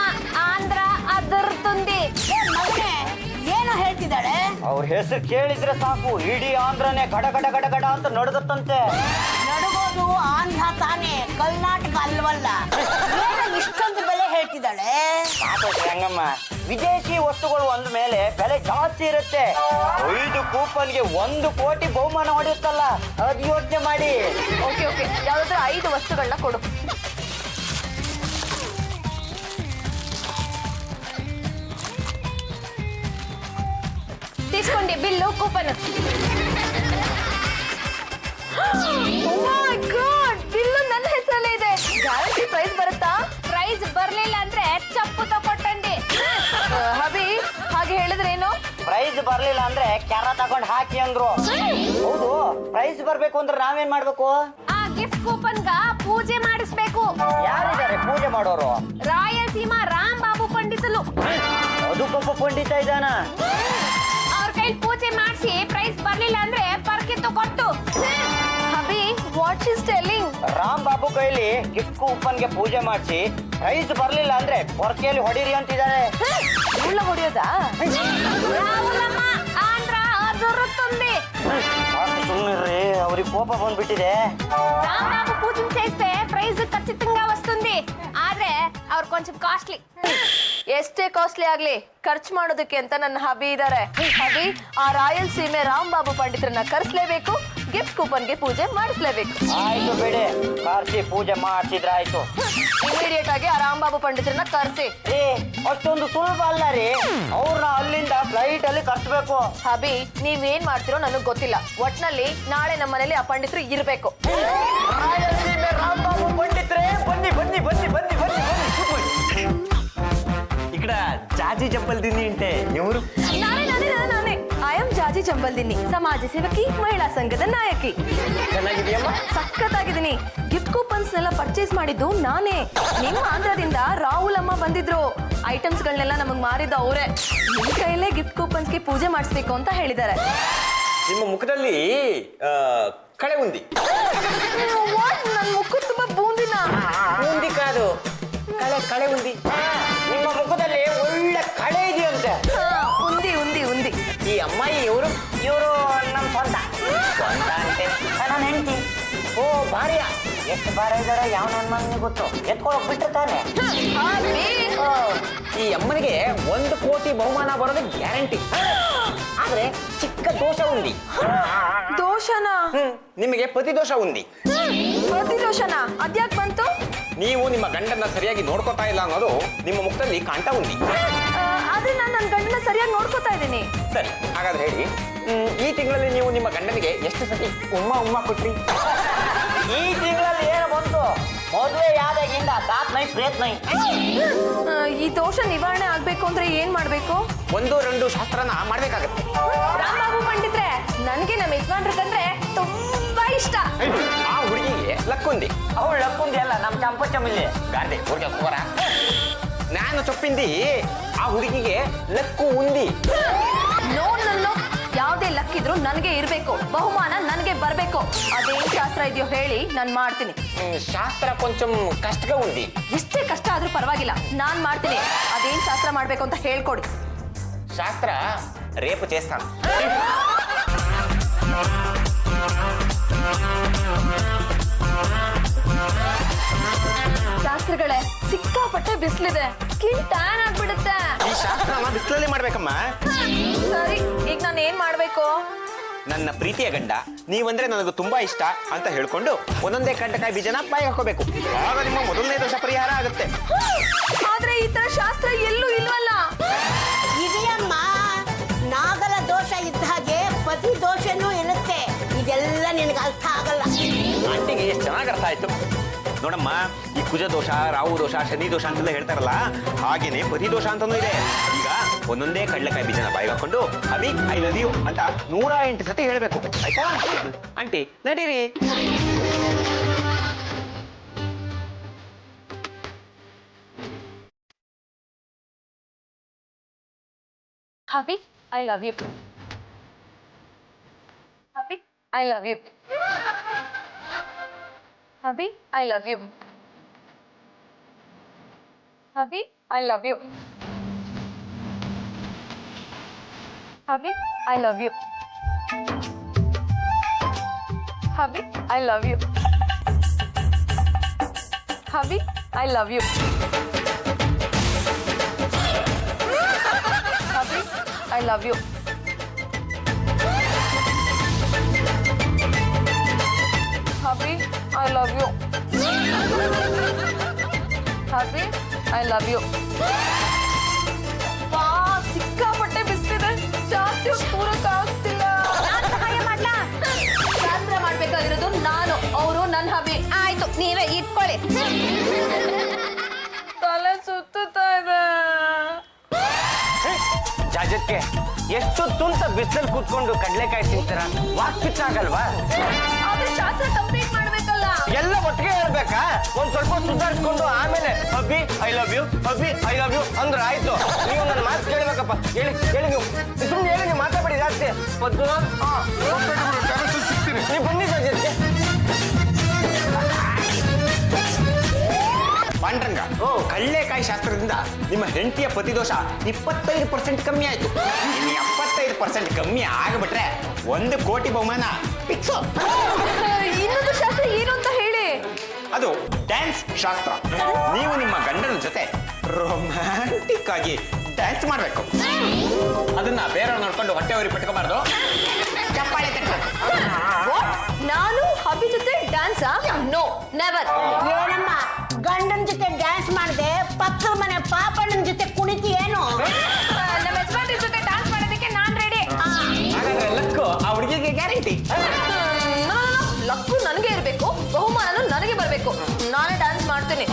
ఆంధ్ర అదరుతుంది. ಮಗನೇ, ಏನು ಹೇಳ್ತಿದ್ದಾಳೆ? ಅವ್ರ ಹೆಸರು ಕೇಳಿದ್ರೆ ಸಾಕು ಇಡೀ ಆಂಧ್ರನೇ ಗಡಗಡ ಗಡಗಡ ಅಂತ ನಡುಗತ್ತಂತೆ. ನಡುಗೋದು ಆಂಧ್ರ ತಾನೇ, ಕರ್ನಾಟಕ ಅಲ್ವಲ್ಲ. ಏನು ಇಷ್ಟೊಂದು ಬೆಲೆ ಹೇಳ್ತಿದ್ದಾಳೆ? ಸಾಕು ರಂಗಮ್ಮ, ವಿದೇಶಿ ವಸ್ತುಗಳು ಅಂದ ಮೇಲೆ ಬೆಲೆ ಜಾಸ್ತಿ ಇರುತ್ತೆ. 5 ಕೂಪನ್ಗೆ 1 ಕೋಟಿ ಬಹುಮಾನ ಹೊಡೆಯುತ್ತಲ್ಲ, ಅದು ಯೋಚನೆ ಮಾಡಿ. ಓಕೆ, ಯಾವ್ದಾದ್ರು 5 ವಸ್ತುಗಳನ್ನ ಕೊಡು. తీసుకోండి బిల్లు కూపన్. ಬಿಲ್ಲು ನನ್ನ ಹೆಸರಲ್ಲೇ ಇದೆ. ಗ್ಯಾರಂಟಿ ಪ್ರೈಸ್ ಬರುತ್ತಾ? ಪ್ರೈಸ್ ಬರ್ಲಿಲ್ಲ ಅಂದ್ರೆ ಚಪ್ಪು ತಗೊಟ್ಟಂಡಿ. ಹಬಿ, ಹಾಗೆ ಹೇಳಿದ್ರೇನು? ಪ್ರೈಸ್ ಬರ್ಲಿಲ್ಲ ಅಂದ್ರೆ ಕ್ಯಾರ ತಗೊಂಡ್ ಹಾಕಿ ಅಂದ್ರು. ಹೌದು, ಪ್ರೈಸ್ ಬರ್ಬೇಕು ಅಂದ್ರೆ ನಾವೇನ್ ಮಾಡ್ಬೇಕು? ಆ ಗಿಫ್ಟ್ ಕೂಪನ್ಗ ಪೂಜೆ ಮಾಡಿಸ್ಬೇಕು. ಯಾರಿದ್ದಾರೆ ಪೂಜೆ ಮಾಡೋರು? ರಾಯಲಸೀಮಾ ರಾಮ್ ಬಾಬು ಪಂಡಿತಲು. ಅದಕ್ಕೊಬ್ಬ ಪಂಡಿತ ಇದ್ದಾನ. ಅವ್ರ ಕೈ ಪೂಜೆ ಮಾಡಿಸಿ ಪ್ರೈಸ್ ಬರ್ಲಿಲ್ಲ ಅಂದ್ರೆ ಪರ್ಕಿತ್ತು ಕೊಟ್ಟು. ಹಬಿ, what is telling? Ram Babu ಕೈಲಿ ಗಿಫ್ಟ್ ಕೂಪನ್ಗೆ ಪೂಜೆ ಮಾಡಿಸಿ ಪ್ರೈಸ್ ಬರ್ಲಿಲ್ಲ ಅಂದ್ರೆ ಪೊರ್ಕೆಯಲ್ಲಿ ಹೊಡೀರಿ ಅಂತಿದ್ದಾರೆ. ಮುಳ್ಳ ಹೊಡೆಯೋದಾ? ರಾಹುಲಮ್ಮ ಆಂಧ್ರ అదురుతుంది. సుమ్మిర్రి, ಅವ್ರಿಗೆ ಕೋಪ ಬಂದ್ಬಿಟ್ಟಿದೆ. రాంబాబు పూజను చేస్తే ప్రైజ్ ఖచ్చితంగా వస్తుంది. ಆದ್ರೆ ಅವ್ರು ಕೊಂಚ ಕಾಸ್ಟ್ಲಿ. ಎಷ್ಟೇ ಕಾಸ್ಟ್ಲಿ ಆಗ್ಲಿ ಖರ್ಚು ಮಾಡೋದಕ್ಕೆ ಅಂತ ನನ್ನ ಹಬಿ ಇದಾರೆ. ಹಬಿ, ಆ ರಾಯಲಸೀಮೆ ರಾಂಬಾಬು ಪಂಡಿತರನ್ನ ಕರೆಸಲೇಬೇಕು, ಗಿಫ್ಟ್ ಕೂಪನ್ಗೆ ಪೂಜೆ ಮಾಡಿಸ್ಲೇಬೇಕು. ಆಯ್ತು ಬಿಡಿ, ಕಾರ್ಸಿ ಪೂಜೆ ಮಾಡಿಸಿದ್ರೆ ಆಯ್ತು. ಇಮಿಡಿಯೇಟ್ ಆಗಿ ಆ ರಾಂಬಾಬು ಪಂಡಿತರನ್ನ ಕರ್ಸಿ. ಏ, ಅಷ್ಟೊಂದು ಸುಲಭ ಅಲ್ಲ ರೀ. ಅವ್ರನ್ನ ಅಲ್ಲಿಂದ ಫ್ಲೈಟ್ ಅಲ್ಲಿ ಕರ್ಸ್ಬೇಕು. ಹಬಿ, ನೀವೇನ್ ಮಾಡ್ತಿರೋ ನನಗ್ ಗೊತ್ತಿಲ್ಲ. ಒಟ್ನಲ್ಲಿ ನಾಳೆ ನಮ್ಮ ಮನೇಲಿ ಆ ಪಂಡಿತರು ಇರ್ಬೇಕು. ರಾಯಲಸೀಮೆ ರಾಂಬಾಬು ಪಂಡಿತ್ರೆ, ಬನ್ನಿ ಬನ್ನಿ ಬನ್ನಿ ಬನ್ನಿ ಬನ್ನಿ ಬನ್ನಿ ಕೂತ್ಕೊಳ್ಳಿ. ఇక్కడ జాజీ జంపల్దిని అంటే ఎవరు? ನಾನೇ ಐ ಆಮ್ ಜಾಜಿ ಜಂಬಲ್ದಿನಿ, ಸಮಾಜ ಸೇವಕಿ, ಮಹಿಳಾ ಸಂಘದ ನಾಯಕಿ. ಚೆನ್ನಾಗಿದೆಯಮ್ಮ? ಸಖತ್ತಾಗಿದ್ದೀನಿ. ಗಿಫ್ಟ್ ಕೂಪನ್ಸ್ ನೆಲ್ಲ ಪರ್ಚೇಸ್ ಮಾಡಿದ್ದು ನಾನೇ. ನಿಮ್ಮ ಆಂಧ್ರದಿಂದ ರಾಹುಲಮ್ಮ ಬಂದಿದ್ರು. ಐಟಮ್ಸ್ ಗಳನ್ನೆಲ್ಲ ನಮಗ್ ಮಾರಿದ ಅವರೇ. ನಿಮ್ ಕೈಲೇ ಗಿಫ್ಟ್ ಕೂಪನ್ಸ್ಗೆ ಪೂಜೆ ಮಾಡಿಸ್ಬೇಕು ಅಂತ ಹೇಳಿದ್ದಾರೆ. ನಿಮ್ಮ ಮುಖದಲ್ಲಿ ಕಳೆ ఉంది. ನನ್ನ ಮುಖ ತುಂಬಾ ಬೂಂದಿನ. ఉంది కాదు, ಕಳೆ ఉంది. ನಿಮ್ಮ ಮುಖದಲ್ಲಿ ಒಳ್ಳೆ ಕಳೆ ಇದೆಯಂತೆ. ಉಂದಿ. ಈ ಅಮ್ಮಾಯಿ ఎవరు? ಇವರು ನಮ್ಮ ಸ್ವಂತ అంటే ನನ್ನ ಹೆಂಡತಿ. ಓ, ಭಾರ್ಯ. ಎಷ್ಟು ಭಾರ ಇದಾರೆ ಯಾವ ನನ್ನ ಮಗನಿಗೆ ಗೊತ್ತು. ಎತ್ಕೊಳಕ್ ಬಿಟ್ರೆ ತಾನೆ. ಈ ಅಮ್ಮನಿಗೆ 1 ಕೋಟಿ ಬಹುಮಾನ ಬರೋದು ಗ್ಯಾರಂಟಿ. ಆದ್ರೆ ಚಿಕ್ಕ ದೋಷ ఉంది. ದೋಷನ ನಿಮಗೆ ಪತಿ ದೋಷ ఉంది. ಪ್ರತಿ ದೋಷನ ಅದ್ಯಾಕ್ ಬಂತು? ನೀವು ನಿಮ್ಮ ಗಂಡನ್ನ ಸರಿಯಾಗಿ ನೋಡ್ಕೋತಾ ಇಲ್ಲ ಅನ್ನೋದು ನಿಮ್ಮ ಮುಖದಲ್ಲಿ ಕಾಣ್ತಾ ఉంది. ಆದ್ರೆ ನಾನು ನನ್ನ ಗಂಡನ ಸರಿಯಾಗಿ ನೋಡ್ಕೋತಾ ಇದ್ದೀನಿ. ಸರಿ, ಹಾಗಾದ್ರೆ ಹೇಳಿ, ಈ ತಿಂಗಳಲ್ಲಿ ನೀವು ನಿಮ್ಮ ಗಂಡನಿಗೆ ಎಷ್ಟು ಸತಿ ಉಮ್ಮ ಕೊಟ್ರಿ? ಈ ತಿಂಗಳಲ್ಲಿ ಏನು ಬಂತು? ಮದುವೆ ಯಾವಾಗಿಂದ ಸಾತ್ ನೈ ಪ್ರೇತ್ ನೈ. ಈ ದೋಷ ನಿವಾರಣೆ ಆಗ್ಬೇಕು ಅಂದ್ರೆ ಏನ್ ಮಾಡ್ಬೇಕು? 1-2 ಶಾಸ್ತ್ರನ ಮಾಡ್ಬೇಕಾಗತ್ತೆ. ರಾಮಬಾಬು ಪಂಡಿತ್ರೆ, ನನ್ಗೆ ನಮ್ಮ ಯಜಮಾನ್ರ ಕಂಡ್ರೆ ತುಂಬಾ ಇಷ್ಟ. ಆ ಹುಡುಗಿಗೆ ಲಕ್ಕುಂದಿ. ಅವಳು ಲಕ್ಕುಂದಿ ಅಲ್ಲ, ನಮ್ ಚಂಪ ಚಮಿಲ್ಲಿ ಗಾದೆ ಹುಡುಗ ಹೋರ. ನಾನು ಚೊಪ್ಪಿಂದಿ, ಆ ಹುಡುಗಿಗೆ ಲಕ್ಕು ಉಂದಿ. ನೋಡ್ ಯಾವ್ದೇ ಲಕ್ ಇದ್ರು ನನಗೆ ಇರ್ಬೇಕು, ಬಹುಮಾನ ನನಗೆ ಬರ್ಬೇಕು. ಅದೇನ್ ಶಾಸ್ತ್ರ ಇದೆಯೋ ಹೇಳಿ, ನಾನ್ ಮಾಡ್ತೀನಿ. ಶಾಸ್ತ್ರ ಕೊಂಚಂ ಕಷ್ಟగా ఉంది. ಎಷ್ಟೇ ಕಷ್ಟ ಆದ್ರೂ ಪರವಾಗಿಲ್ಲ, ನಾನ್ ಮಾಡ್ತೀನಿ. ಅದೇನ್ ಶಾಸ್ತ್ರ ಮಾಡ್ಬೇಕು ಅಂತ ಹೇಳ್ಕೊಡಿ. ಶಾಸ್ತ್ರ ರೇపు చేస్తాను. ಶಾಸ್ತ್ರಗಳೇ, ಸಿಕ್ಕಾಪಟ್ಟೆ ಬಿಸಿಲಿದೆ, ಸ್ಕಿನ್ ಟ್ಯಾನ್ ಆಗ್ಬಿಡುತ್ತೆ. ಈ ಶಾಸ್ತ್ರನ ಬಿಸಿಲಲ್ಲಿ ಮಾಡ್ಬೇಕಮ್ಮ. ಸರಿ, ಈಗ ನಾನು ಏನ್ ಮಾಡ್ಬೇಕು? ನನ್ನ ಪ್ರೀತಿಯ ಗಂಡ ನೀವಂದ್ರೆ ನನಗೆ ತುಂಬಾ ಇಷ್ಟ ಅಂತ ಹೇಳ್ಕೊಂಡು ಒಂದೊಂದೇ ಕಡ್ಲೆಕಾಯಿ ಬೀಜನ ಬಾಯಿ ಹಾಕೋಬೇಕು. ಆಗ ನಿಮ್ಮ ಮೊದಲನೇ ದೋಷ ಪರಿಹಾರ ಆಗುತ್ತೆ. ಆದ್ರೆ ಈ ತರ ಶಾಸ್ತ್ರ ಎಲ್ಲೂ ಇಲ್ವಲ್ಲ. ಇದೆಯಮ್ಮ, ನಾಗಲ ದೋಷ ಇದ್ದ ಹಾಗೆ ಪತಿ ದೋಷನೂ ಇರುತ್ತೆ. ಇದೆಲ್ಲ ನಿನಗೆ ಅರ್ಥ ಆಗಲ್ಲ. ಆಂಟಿಗೆ ಎಷ್ಟು ಚೆನ್ನಾಗಿ ಅರ್ಥ ಆಯ್ತು ನೋಡಮ್ಮ. ಈ ಕುಜ ದೋಷ, ರಾಹು ದೋಷ, ಶನಿ ದೋಷ ಅಂತೆಲ್ಲ ಹೇಳ್ತಾರಲ್ಲ, ಹಾಗೇನೆ ಪತಿ ದೋಷ ಅಂತಾನೂ ಇದೆ. ಈಗ ಒಂದೊಂದೇ ಕಡ್ಲೆಕಾಯಿ ಬೀಜನ ಬಾಯಿಗೆ ಹಾಕೊಂಡು ಅಭಿ ಐ ಲವ್ ಯು ಅಂತ 108 ಸತಿ ಹೇಳ್ಬೇಕು, ಆಯ್ತಾ? ಆಂಟಿ ನಡೀರಿ. Happy, I love you. Happy, I love you. Happy, I love you. Happy, I love you. Happy, I love you. Happy, I love you. Happy, I love you. Happy, I love you. Happy, I love you. Happy, I love you. ವಾ, ಸಿಕ್ಕಾಪಟ್ಟೆ ಬಿಸ್ತಿದೆ, ಜಾಸ್ತಿ ಹೊತ್ತು ಕೂರಕ್ಕಾಗ್ತಿಲ್ಲ. ನಾನ್ ಸಹಾಯ ಮಾಡ್ಲಾ? ಶಾಸ್ತ್ರ ಮಾಡ್ಬೇಕಾಗಿರೋದು ನಾನು, ಅವರು ನನ್ನ ಹಬಿ. ಆಯ್ತು, ನೀವೇ ಇಟ್ಕೊಳ್ಳಿ. ತಲೆ ಸುತ್ತುತ್ತಾ ಇದೆ. ಜಾಜಕ್ಕೆ ಎಷ್ಟೊತ್ತು ಅಂತ ಬಿಸಿಲಲ್ಲಿ ಕೂತ್ಕೊಂಡು ಕಡ್ಲೆಕಾಯಿ ತಿಂತೀರ? ವಾಕ್ ಆಗಲ್ವಾ? ಆದ್ರೆ ಶಾಸ್ತ್ರ ಕಂಪ್ಲೀಟ್ ಮಾಡ್ಬೇಕಲ್ಲ. ಎಲ್ಲ ಒಟ್ಟಿಗೆ ಹೇಳ್ಬೇಕಾ? ಒಂದ್ ಸ್ವಲ್ಪ ಸುಧಾರಿಸ್ಕೊಂಡು ಆಮೇಲೆ Abbi I love you, Abbi I love you ಅಂದ್ರೆ ಆಯ್ತು. ನೀವು ನನ್ನ ಮಾತು ಕೇಳ್ಬೇಕಪ್ಪ. ಹೇಳಿ ನೀವು ಸುಮ್ಮನೆ ಹೇಳಿ, ನೀವು ಮಾತಾಡಿ ಜಾಸ್ತಿ. ಪದ್ದು ಸಿಗ್ತೀನಿ. ನೀವು ಬನ್ನಿ ಜಾಜಕ್ಕೆ. ಪಾಂಡ್ರಂಗ, ಕಳ್ಳೆಕಾಯಿ ಶಾಸ್ತ್ರದಿಂದ ನಿಮ್ಮ ಹೆಂಡತಿಯ ಪತಿದೋಷ 25% ಕಮ್ಮಿ ಆಯ್ತು. ಇನ್ನು 75% ಕಮ್ಮಿ ಆಗ್ಬಿಟ್ರೆ 1 ಕೋಟಿ ಬಹುಮಾನ ಫಿಕ್ಸು. ಇನ್ನೊಂದು ಶಾಸ್ತ್ರ ಏನು ಅಂತ ಹೇಳಿ. ಅದು ಡ್ಯಾನ್ಸ್ ಶಾಸ್ತ್ರ. ನೀವು ನಿಮ್ಮ ಗಂಡನ ಜೊತೆ ರೊಮ್ಯಾಂಟಿಕ್ ಆಗಿ ಡ್ಯಾನ್ಸ್ ಮಾಡ್ಬೇಕು. ಅದನ್ನ ಬೇರೆಯವ್ರು ನೋಡ್ಕೊಂಡು ಹೊಟ್ಟೆ ಉರಿ ಪಟ್ಕೋಬಾರ್ದು, ಚಪ್ಪಾಳೆ ತಟ್ಟಬೇಕು. ನಾನು ಹಬ್ಬಿ ಜೊತೆ ಡ್ಯಾನ್ಸಾ? No, never. ಏನಮ್ಮ, ಗಂಡನ ಜೊತೆ ಡ್ಯಾನ್ಸ್ ಮಾಡದೆ ಪಕ್ಕದ ಮನೆ ಪಾಪಣ್ಣನ ಜೊತೆ ಕುಣಿತಿ ಏನು? ನಮ್ಮ ಯಜಮಾನ್ರ ಜೊತೆ ಡ್ಯಾನ್ಸ್ ಮಾಡೋದಕ್ಕೆ ನಾನ್ ರೆಡಿ. ಹಾಗಾದ್ರೆ ಲಕ್ಕು ಆ ಹುಡುಗಿಗೆ ಗ್ಯಾರಂಟಿ. ಲಕ್ಕು ನನಗೆ ಇರಬೇಕು, ಬಹುಮಾನನು ನನಗೆ ಬರಬೇಕು. ನಾನೇ ಡ್ಯಾನ್ಸ್ ಮಾಡ್ತೀನಿ.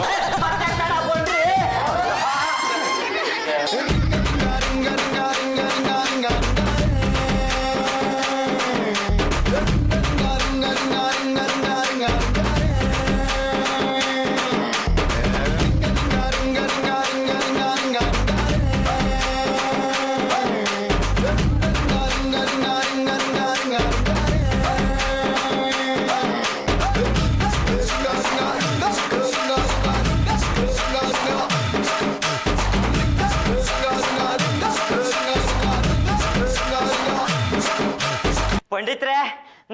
ಪಂಡಿತ್ರೆ,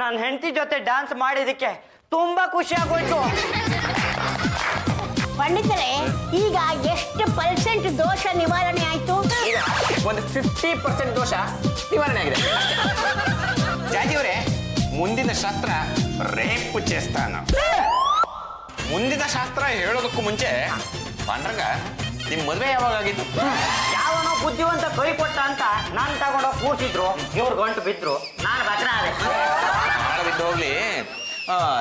ನಾನು ಹೆಂಡತಿ ಜೊತೆ ಡ್ಯಾನ್ಸ್ ಮಾಡಿದಕ್ಕೆ ತುಂಬಾ ಖುಷಿ ಆಗೋಯ್ತು. ಪಂಡಿತರೆ, ಈಗ ಎಷ್ಟು % ದೋಷ ನಿವಾರಣೆ ಆಯ್ತು? ಈಗ ಒಂದು 50% ದೋಷ ನಿವಾರಣೆ ಆಗಿದೆ ಜಾಜಿಯವರೇ ಮುಂದಿನ ಶಾಸ್ತ್ರ ರೇಪು చేస్తాను ಮುಂದಿನ ಶಾಸ್ತ್ರ ಹೇಳೋದಕ್ಕೂ ಮುಂಚೆ ಪಾಂಡ್ರಂಗ ನಿಮ್ ಮದುವೆ ಯಾವಾಗ ಆಗಿದ್ದು ಯಾವನೋ ಬುದ್ಧಿವಂತ ಕೈ ಕೊಟ್ಟ ಅಂತ ನಾನು ತಗೊಂಡೋಗಿ ಕೂರ್ಸಿದ್ರು ಇವ್ರು ಗಂಟು ಬಿದ್ರು ನಾನು ಭದ್ರ ಆದೆ ಬಿದ್ದು ಹೋಗ್ಲಿ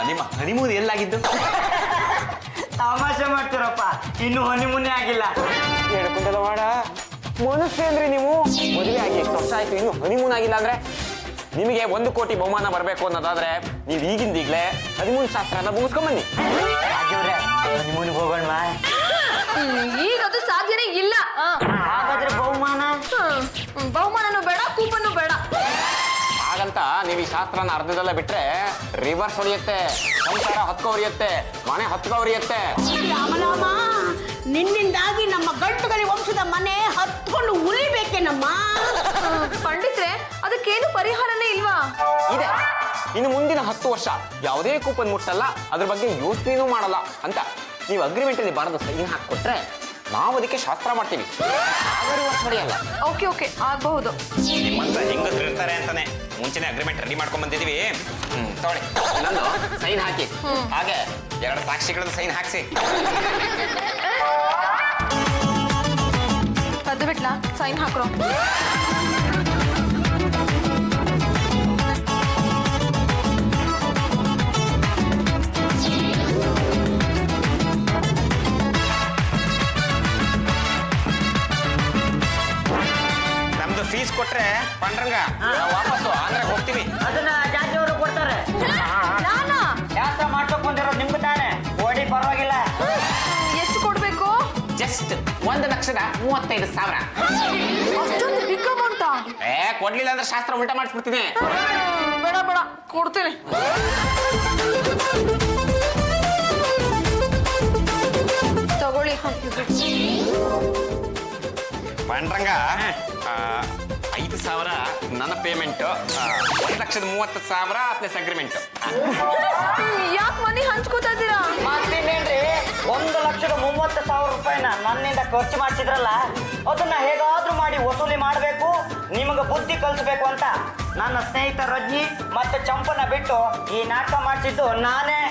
ನಿಮ್ಮ ಹನಿಮೂನ್ ಎಲ್ಲಾಗಿದ್ದು ತಮಾಷೆ ಮಾಡ್ತೀರಪ್ಪ ಇನ್ನು ಹನಿಮೂನೇ ಆಗಿಲ್ಲ ಹೇಳ್ಕೊಂಡಲ್ಲ ಮಾಡ ಮನುಷ್ಯ ಅಂದ್ರೆ ನೀವು ಮದುವೆ ಆಗಿ ಎಷ್ಟು ವರ್ಷ ಆಯ್ತು ಇನ್ನು ಹನಿಮೂನ್ ಆಗಿಲ್ಲ ಅಂದ್ರೆ ನಿಮಗೆ 1 ಕೋಟಿ ಬಹುಮಾನ ಬರಬೇಕು ಅನ್ನೋದಾದ್ರೆ ನೀವು ಈಗಿಂದೀಗ್ಲೇ ಹನಿಮೂನ್ ಶಾಸ್ತ್ರನ ಮುಗಿಸ್ಕೊಂಬನ್ನಿ ಹನಿಮೂನ್ಗೆ ಹೋಗೋಣ ಈಗ ಅದು ಸಾಧ್ಯನೇ ಇಲ್ಲ ಹಾಗಾದ್ರೆ ಬಹುಮಾನ ಬಹುಮಾನನು ಬೇಡ ಕೂಪನ್ನು ಬೇಡ. ಹಾಗಂತ ನೀವು ಈ ಶಾಸ್ತ್ರನ ಅರ್ಧದಲ್ಲೇ ಬಿಟ್ರೆ ರಿವರ್ಸ್ ಹೊಡೆಯುತ್ತೆ, ಸಂಸಾರ ಹೊತ್ಕೊ ಹೊರಿಯುತ್ತೆ, ಮನೆ ಹೊತ್ಕೊ ಹೊರಿಯುತ್ತೆ. ರಾಮರಾಮ, ನಿನ್ನಿಂದಾಗಿ ನಮ್ಮ ಗಂಟುಗಳಿ ವಂಶದ ಮನೆ ಹತ್ಕೊಂಡು ಉಳಿಬೇಕೇನಮ್ಮ. ಪಂಡಿತ್ರೆ, ಅದಕ್ಕೇನು ಪರಿಹಾರನೇ ಇಲ್ವಾ? ಇದೆ. ಇನ್ನು ಮುಂದಿನ 10 ವರ್ಷ ಯಾವುದೇ ಕೂಪನ್ ಮುಟ್ಟಲ್ಲ, ಅದ್ರ ಬಗ್ಗೆ ಯೋಚನೆನೂ ಮಾಡಲ್ಲ ಅಂತ ನೀವು ಅಗ್ರಿಮೆಂಟ್ ಅಲ್ಲಿ ಬರೆದು ಸೈನ್ ಹಾಕೊಟ್ರೆ ನಾವು ಅದಕ್ಕೆ ಶಾಸ್ತ್ರ ಮಾಡ್ತೀವಿ. ಹೊಡೆಯಲ್ಲ. ಓಕೆ ಓಕೆ, ಆಗಬಹುದು. ನಿಮ್ಮಂತ ಹೆಂಗಸ್ರು ಇರ್ತಾರೆ ಅಂತಾನೆ ಮುಂಚೆನೆ ಅಗ್ರಿಮೆಂಟ್ ರೆಡಿ ಮಾಡ್ಕೊಂಡ್ ಬಂದಿದೀವಿ. ತಗೊಳ್ಳಿ, ನಾನು ಸೈನ್ ಹಾಕಿ, ಹಾಗೆ 2 ಸಾಕ್ಷಿಗಳನ್ನ ಸೈನ್ ಹಾಕ್ಸಿ. ಅದು ಬಿಟ್ಲಾ ಸೈನ್ ಹಾಕ್ರೋ. ನಮ್ದು ಫೀಸ್ ಕೊಟ್ರೆ ಪಾಂಡ್ರಂಗ ನಾವು ವಾಪಸ್ಸು ಆಂಧ್ರಕ್ಕೆ ಹೋಗ್ತೀವಿ. ಅದನ್ನ ಜಾಜಿ ಅವರು ಕೊಡ್ತಾರೆ. ನಾನಾ? ಶಾಸ್ತ್ರ ಮಾಡ್ಕೊಂಡ್ಬಂದಿರೋದು ನಿಮ್ಗೆ ತಾನೆ, ಓಡಿ ಪರವಾಗಿಲ್ಲ. ಎಷ್ಟು ಕೊಡ್ಬೇಕು? ಜಸ್ಟ್ 1,35,000. ಅಷ್ಟೊಂದು ಬಿಗ್ ಅಮೌಂಟಾ? ಕೊಡ್ಲಿಲ್ಲ ಅಂದ್ರೆ ಶಾಸ್ತ್ರ ಉಲ್ಟಾ ಮಾಡಿಸ್ಬಿಡ್ತೀನಿ. ಬೇಡ ಬೇಡ, ಕೊಡ್ತೀನಿ. ತಗೊಳ್ಳಿ. ಪಾಂಡ್ರಂಗ 5,000 ನನ್ನ ಪೇಮೆಂಟ್, 1,30,000 ಪ್ಲಸ್ ಅಗ್ರಿಮೆಂಟ್. ಯಾಕೆ ಮನೆ ಹಂಚ್ಕೋತಾ ಇದ್ದೀರಾ? ಮತ್ತೇನೇನ್ರಿ, 1,30,30,000 ರೂಪಾಯಿನ ನನ್ನಿಂದ ಖರ್ಚು ಮಾಡಿಸಿದ್ರಲ್ಲ, ಅದನ್ನ ಹೇಗಾದ್ರೂ ಮಾಡಿ ವಸೂಲಿ ಮಾಡಬೇಕು, ನಿಮಗೆ ಬುದ್ಧಿ ಕಲಿಸ್ಬೇಕು ಅಂತ ನನ್ನ ಸ್ನೇಹಿತ ರಜ್ನಿ ಮತ್ತೆ ಚಂಪನ ಬಿಟ್ಟು ಈ ನಾಟಕ ಮಾಡಿಸಿದ್ದು ನಾನೇ.